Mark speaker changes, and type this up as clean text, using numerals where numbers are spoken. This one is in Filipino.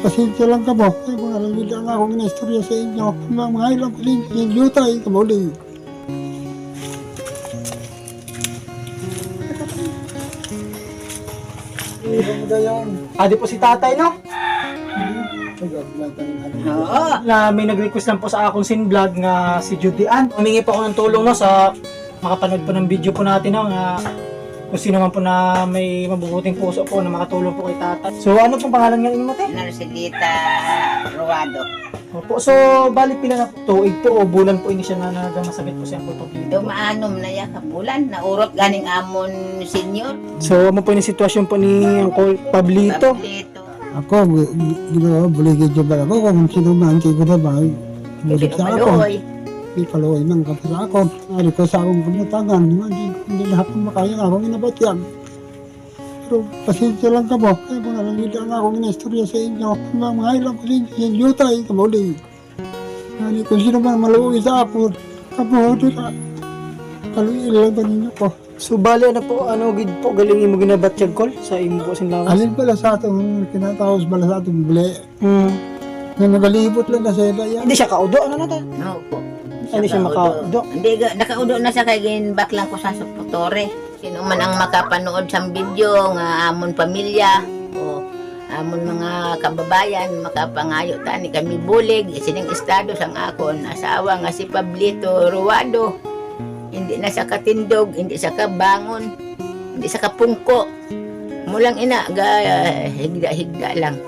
Speaker 1: pasensya lang ka mo. Ay, mga lalita na akong inaistorya sa inyo. Mga ilang ko din, yung yuta ay kamuli.
Speaker 2: Adi po si tatay, no?
Speaker 3: Oo.
Speaker 2: Na may nag-request lang po sa akong sinvlog nga si Judy Ann. Humingi po ako ng tulong, no, sa makapanood po ng video po natin, no, nga kung sino man po na may mabubuting puso po na makatulong po kay tatay. So, ano pong pangalan nga inyo, Mate?
Speaker 3: Narcelita Ruado.
Speaker 2: Opo. So, bali pila na po, tuig po o bulan po ini siya na nagamasakit po siya po dito.
Speaker 3: Dumaanom na ya kabulan. Naurot ganing amon senior.
Speaker 2: So, ano po yung sitwasyon po ni Uncle Pablito?
Speaker 3: Pablito.
Speaker 1: Ako, ginawa, buligid yung ba ako kung sino man, hindi ko na ba, bulig
Speaker 3: Kasi
Speaker 1: sa ako.
Speaker 3: umaluoy.
Speaker 1: Di paluoy man kapag sa ako. Ari ko sa akong pumutangan, hindi lahat ng makaya akong inabat yan. Pero pasensya lang ka mo. Ay, mga lalita na akong inaistorya sa inyo. Mga ilang ko din, yung yuta ay kamuli. Ani kung sino man maluoy sa ako, kapuhodo na. Kaluoy lang ba ninyo ko?
Speaker 2: So, bali ano po, ano gid po, galingin mo ginabatyag call sa imo po sinlawas?
Speaker 1: Alin pala sa atong kinataos pala sa atong bili. Na nagalibot lang na sa ila yan.
Speaker 2: Hindi siya kaudo, ano na to?
Speaker 3: No po.
Speaker 2: Hindi siya makaudo.
Speaker 3: Hindi, nakaudo na siya kay ginbak lang ko sa supotore. Sino man ang makapanood sa video nga amon pamilya o amon mga kababayan makapangayo tani kami bulig sining estado sang akon asawa nga si Pablito Ruado. Hindi na siya katindog, hindi siya kabangon, hindi siya kapungko. Mulang ina ga higda-higda lang.